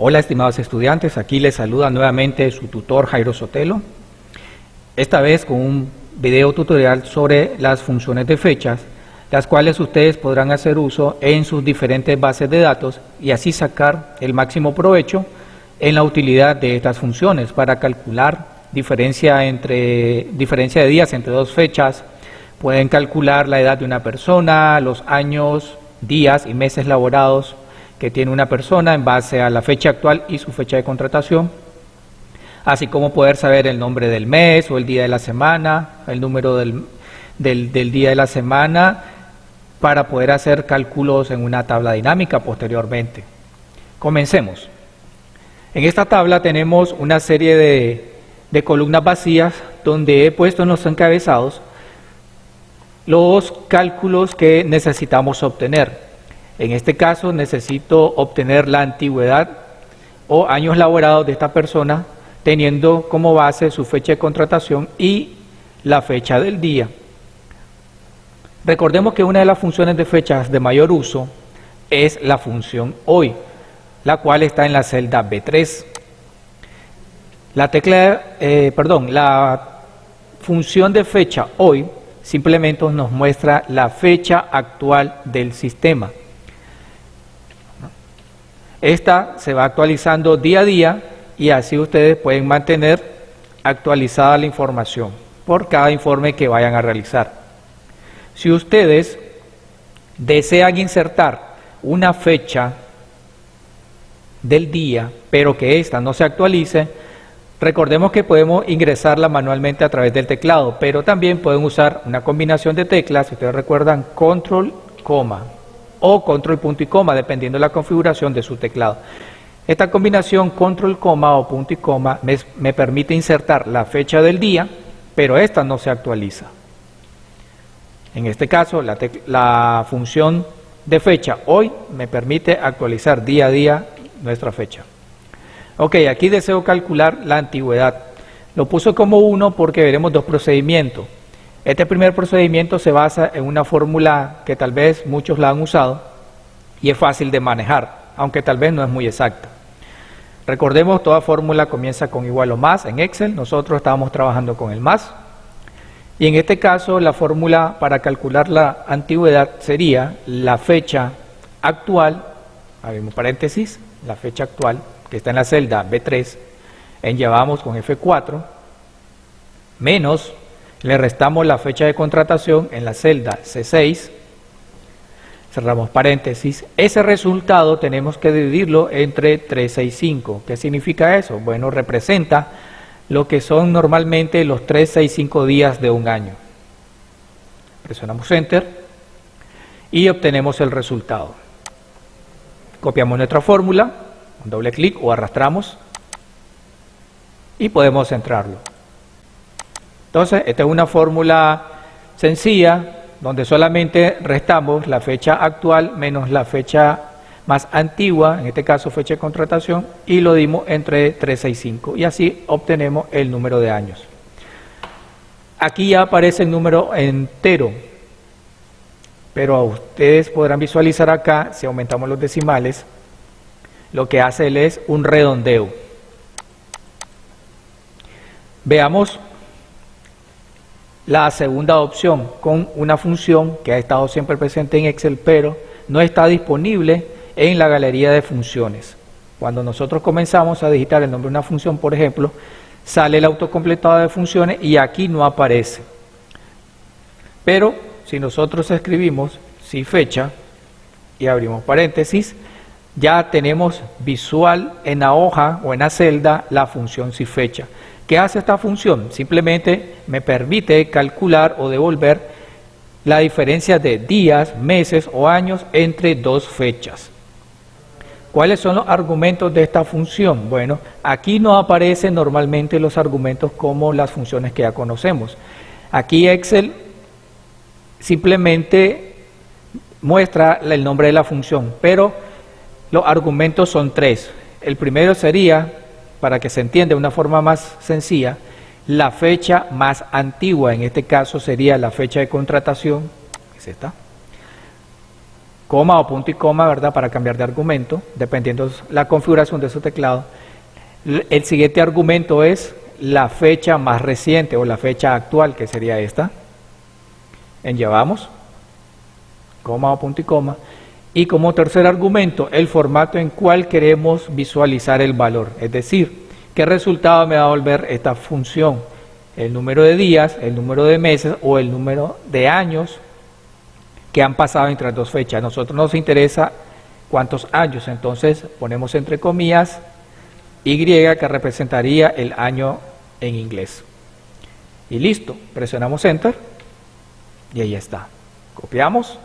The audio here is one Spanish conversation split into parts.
Hola estimados estudiantes, aquí les saluda nuevamente su tutor Jairo Sotelo, esta vez con un video tutorial sobre las funciones de fechas, las cuales ustedes podrán hacer uso en sus diferentes bases de datos y así sacar el máximo provecho en la utilidad de estas funciones para calcular diferencia de días entre dos fechas. Pueden calcular la edad de una persona, los años, días y meses laborados que tiene una persona en base a la fecha actual y su fecha de contratación, así como poder saber el nombre del mes o el día de la semana, el número del día de la semana, para poder hacer cálculos en una tabla dinámica posteriormente. Comencemos. En esta tabla tenemos una serie de columnas vacías donde he puesto en los encabezados los cálculos que necesitamos obtener. En este caso necesito obtener la antigüedad o años laborados de esta persona, teniendo como base su fecha de contratación y la fecha del día. Recordemos que una de las funciones de fechas de mayor uso es la función hoy, la cual está en la celda B3. La función de fecha hoy simplemente nos muestra la fecha actual del sistema. Esta se va actualizando día a día y así ustedes pueden mantener actualizada la información por cada informe que vayan a realizar. Si ustedes desean insertar una fecha del día, pero que ésta no se actualice, recordemos que podemos ingresarla manualmente a través del teclado, pero también pueden usar una combinación de teclas, si ustedes recuerdan, control, coma o control, punto y coma, dependiendo de la configuración de su teclado. Esta combinación control, coma o punto y coma me permite insertar la fecha del día, pero esta no se actualiza. En este caso, la función de fecha hoy me permite actualizar día a día nuestra fecha. Ok, aquí deseo calcular la antigüedad. Lo puse como 1 porque veremos dos procedimientos. Este primer procedimiento se basa en una fórmula que tal vez muchos la han usado y es fácil de manejar, aunque tal vez no es muy exacta. Recordemos, toda fórmula comienza con igual o más en Excel. Nosotros estábamos trabajando con el más. Y en este caso, la fórmula para calcular la antigüedad sería la fecha actual, abrimos paréntesis, la fecha actual, que está en la celda B3, en llevamos con F4, menos, le restamos la fecha de contratación en la celda C6, cerramos paréntesis. Ese resultado tenemos que dividirlo entre 365. ¿Qué significa eso? Bueno, representa lo que son normalmente los 365 días de un año. Presionamos Enter y obtenemos el resultado. Copiamos nuestra fórmula, un doble clic o arrastramos y podemos centrarlo. Entonces, esta es una fórmula sencilla donde solamente restamos la fecha actual menos la fecha más antigua, en este caso fecha de contratación, y lo dimos entre 365 y así obtenemos el número de años. Aquí ya aparece el número entero, pero ustedes podrán visualizar acá, si aumentamos los decimales, lo que hace él es un redondeo. Veamos la segunda opción con una función que ha estado siempre presente en Excel, pero no está disponible en la galería de funciones. Cuando nosotros comenzamos a digitar el nombre de una función, por ejemplo, sale el autocompletado de funciones y aquí no aparece. Pero si nosotros escribimos si fecha y abrimos paréntesis, ya tenemos visual en la hoja o en la celda la función si fecha. ¿Qué hace esta función? Simplemente me permite calcular o devolver la diferencia de días, meses o años entre dos fechas. ¿Cuáles son los argumentos de esta función? Bueno, aquí no aparecen normalmente los argumentos como las funciones que ya conocemos. Aquí Excel simplemente muestra el nombre de la función, pero los argumentos son 3. El primero sería, para que se entienda de una forma más sencilla, la fecha más antigua, en este caso sería la fecha de contratación, es esta. coma o punto y coma, ¿verdad? Para cambiar de argumento, dependiendo de la configuración de su teclado. El siguiente argumento es la fecha más reciente o la fecha actual, que sería esta. En llevamos, coma o punto y coma. Y como tercer argumento, el formato en cual queremos visualizar el valor, es decir, qué resultado me va a devolver esta función, el número de días, el número de meses o el número de años que han pasado entre las dos fechas. A nosotros nos interesa cuántos años, entonces ponemos entre comillas Y, que representaría el año en inglés. Y listo, presionamos Enter y ahí está. Copiamos.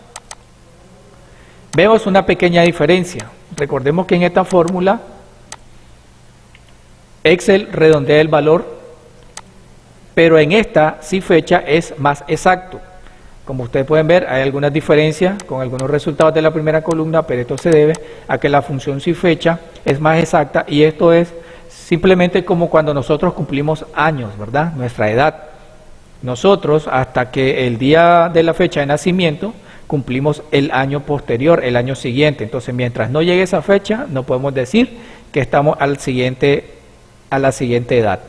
Vemos una pequeña diferencia. Recordemos que en esta fórmula Excel redondea el valor, pero en esta sí fecha es más exacto. Como ustedes pueden ver, hay algunas diferencias con algunos resultados de la primera columna, pero esto se debe a que la función sí fecha es más exacta, y esto es simplemente como cuando nosotros cumplimos años, ¿verdad? Nuestra edad. Nosotros, hasta que el día de la fecha de nacimiento, cumplimos el año posterior, el año siguiente. Entonces, mientras no llegue esa fecha, no podemos decir que estamos a la siguiente edad.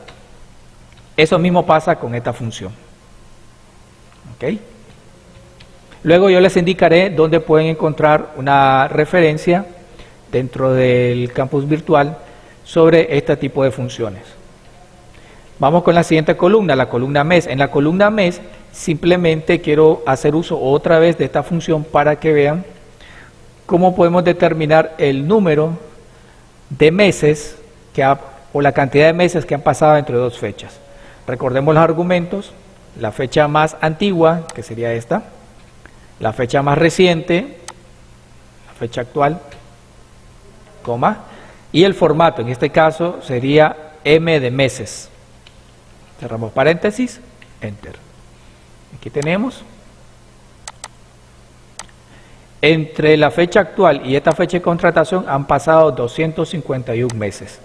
Eso mismo pasa con esta función. ¿Ok? Luego yo les indicaré dónde pueden encontrar una referencia dentro del campus virtual sobre este tipo de funciones. Vamos con la siguiente columna, la columna mes. En la columna mes simplemente quiero hacer uso otra vez de esta función para que vean cómo podemos determinar el número de meses o la cantidad de meses que han pasado entre dos fechas. Recordemos los argumentos: la fecha más antigua, que sería esta, la fecha más reciente, la fecha actual, coma, y el formato, en este caso sería M de meses. Cerramos paréntesis, Enter. Aquí tenemos. Entre la fecha actual y esta fecha de contratación han pasado 251 meses.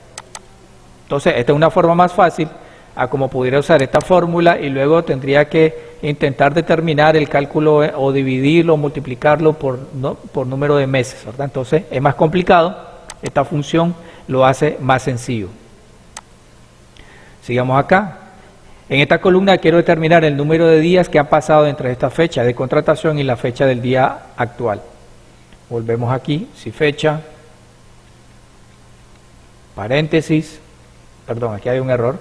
Entonces, esta es una forma más fácil a como pudiera usar esta fórmula, y luego tendría que intentar determinar el cálculo o dividirlo o multiplicarlo por número de meses, ¿verdad? Entonces, es más complicado. Esta función lo hace más sencillo. Sigamos acá. En esta columna quiero determinar el número de días que han pasado entre esta fecha de contratación y la fecha del día actual. Volvemos aquí, si fecha, paréntesis, perdón, aquí hay un error.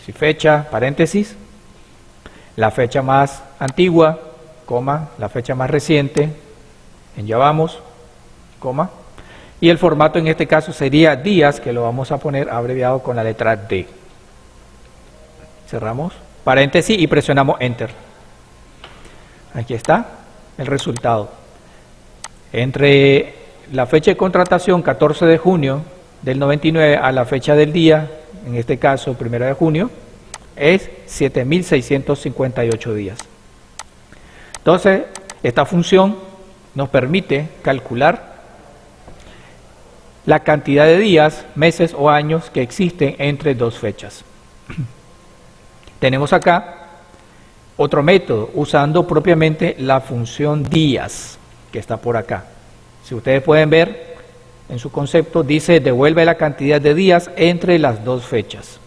Si fecha, paréntesis, la fecha más antigua, coma, la fecha más reciente, en ya vamos, coma, y el formato en este caso sería días, que lo vamos a poner abreviado con la letra D. Cerramos paréntesis y presionamos Enter. Aquí está el resultado. Entre la fecha de contratación, 14 de junio del 99, a la fecha del día, en este caso 1 de junio, es 7.658 días. Entonces, esta función nos permite calcular la cantidad de días, meses o años que existen entre dos fechas. Tenemos acá otro método, usando propiamente la función días, que está por acá. Si ustedes pueden ver, en su concepto dice: devuelve la cantidad de días entre las dos fechas.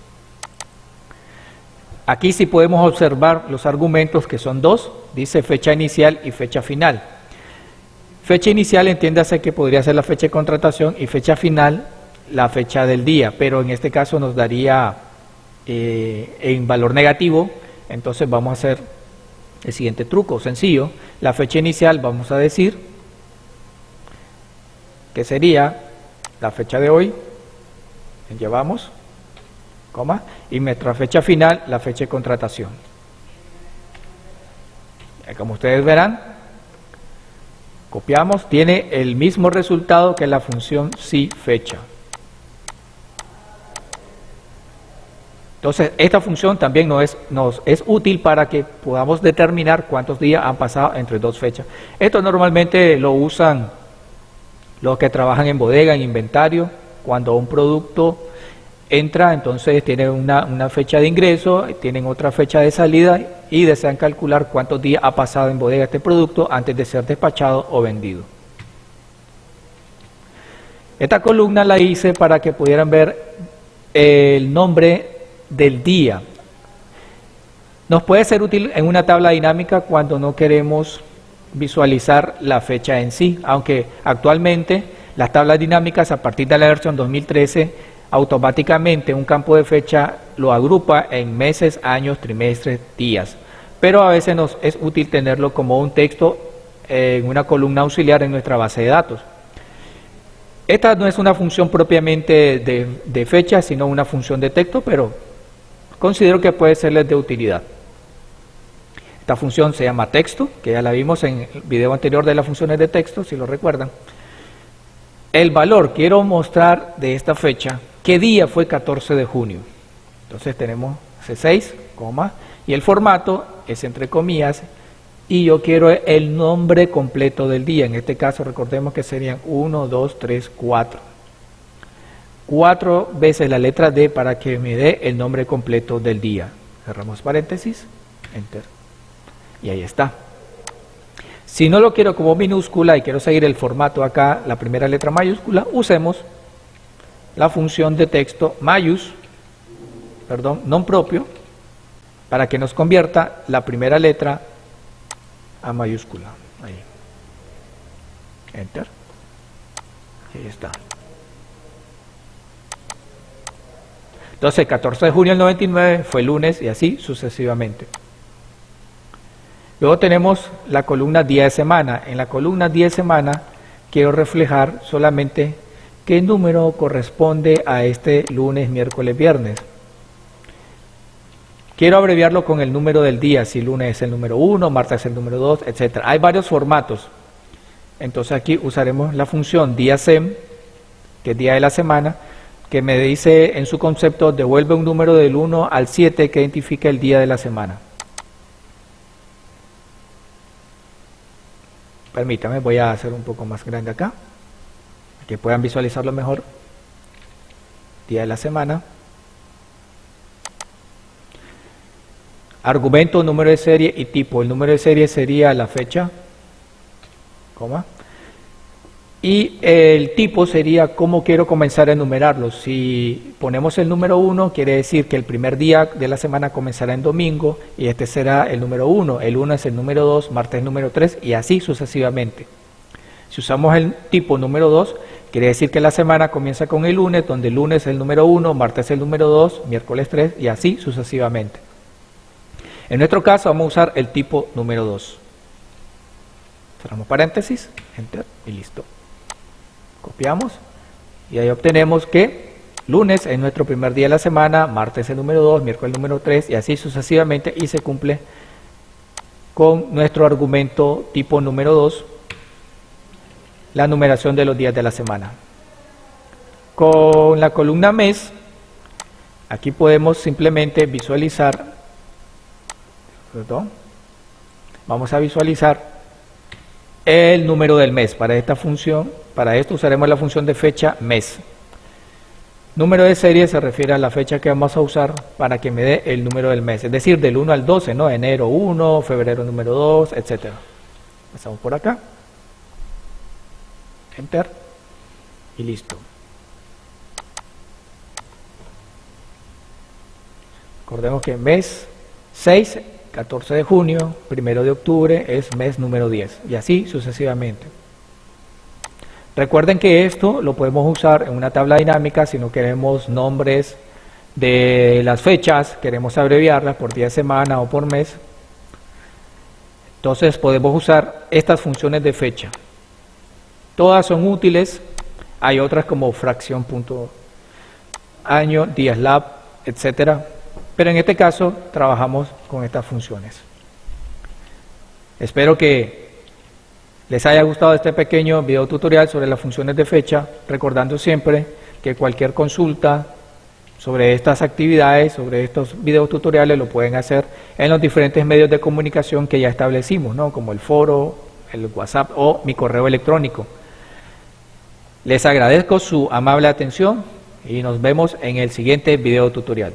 Aquí sí podemos observar los argumentos, que son dos, dice fecha inicial y fecha final. Fecha inicial, entiéndase que podría ser la fecha de contratación, y fecha final, la fecha del día, pero en este caso nos daría en valor negativo. Entonces vamos a hacer el siguiente truco sencillo. La fecha inicial vamos a decir que sería la fecha de hoy, llevamos, coma, y nuestra fecha final, la fecha de contratación. Como ustedes verán, copiamos, tiene el mismo resultado que la función sí fecha. Entonces, esta función también nos es útil para que podamos determinar cuántos días han pasado entre dos fechas. Esto normalmente lo usan los que trabajan en bodega, en inventario, cuando un producto entra, entonces tienen una fecha de ingreso, tienen otra fecha de salida y desean calcular cuántos días ha pasado en bodega este producto antes de ser despachado o vendido. Esta columna la hice para que pudieran ver el nombre del día. Nos puede ser útil en una tabla dinámica cuando no queremos visualizar la fecha en sí, aunque actualmente las tablas dinámicas a partir de la versión 2013 automáticamente un campo de fecha lo agrupa en meses, años, trimestres, días, pero a veces nos es útil tenerlo como un texto en una columna auxiliar en nuestra base de datos. Esta no es una función propiamente de fecha, sino una función de texto, pero considero que puede serles de utilidad. Esta función se llama texto, que ya la vimos en el video anterior de las funciones de texto, si lo recuerdan. El valor, quiero mostrar de esta fecha, qué día fue 14 de junio. Entonces tenemos C6, coma, y el formato es entre comillas, y yo quiero el nombre completo del día. En este caso recordemos que serían 1, 2, 3, 4. 4 veces la letra D para que me dé el nombre completo del día. Cerramos paréntesis, enter. Y ahí está. Si no lo quiero como minúscula y quiero seguir el formato acá, la primera letra mayúscula, usemos la función de texto non propio, para que nos convierta la primera letra a mayúscula. Ahí. Enter. Y ahí está. Entonces, 14 de junio del 99 fue lunes y así sucesivamente. Luego tenemos la columna día de semana. En la columna día de semana quiero reflejar solamente qué número corresponde a este lunes, miércoles, viernes. Quiero abreviarlo con el número del día, si lunes es el número 1, martes es el número 2, etc. Hay varios formatos. Entonces aquí usaremos la función día_sem, que es día de la semana, que me dice en su concepto, devuelve un número del 1 al 7 que identifica el día de la semana. Permítame, voy a hacer un poco más grande acá, para que puedan visualizarlo mejor. Día de la semana. Argumento, número de serie y tipo. El número de serie sería la fecha, coma. Y el tipo sería cómo quiero comenzar a enumerarlos. Si ponemos el número 1, quiere decir que el primer día de la semana comenzará en domingo y este será el número 1. El 1 es el número 2, martes el número 3 y así sucesivamente. Si usamos el tipo número 2, quiere decir que la semana comienza con el lunes, donde el lunes es el número 1, martes el número 2, miércoles 3 y así sucesivamente. En nuestro caso vamos a usar el tipo número 2. Cerramos paréntesis, enter y listo. Copiamos y ahí obtenemos que lunes es nuestro primer día de la semana, martes el número 2, miércoles el número 3 y así sucesivamente y se cumple con nuestro argumento tipo número 2, la numeración de los días de la semana. Con la columna mes, aquí podemos simplemente visualizar, vamos a visualizar el número del mes. Para esta función, para esto usaremos la función de fecha mes. Número de serie se refiere a la fecha que vamos a usar para que me dé el número del mes, es decir, del 1 al 12, ¿no? Enero 1, febrero número 2, etc. Pasamos por acá, enter y listo. Recordemos que mes 6, 14 de junio, 1 de octubre es mes número 10 y así sucesivamente. Recuerden que esto lo podemos usar en una tabla dinámica si no queremos nombres de las fechas, queremos abreviarlas por día de semana o por mes. Entonces podemos usar estas funciones de fecha. Todas son útiles, hay otras como fracción, punto, año, días lab, etcétera. Pero en este caso trabajamos con estas funciones. Espero que les haya gustado este pequeño video tutorial sobre las funciones de fecha, recordando siempre que cualquier consulta sobre estas actividades, sobre estos videos tutoriales, lo pueden hacer en los diferentes medios de comunicación que ya establecimos, ¿no? Como el foro, el WhatsApp o mi correo electrónico. Les agradezco su amable atención. y nos vemos en el siguiente video tutorial.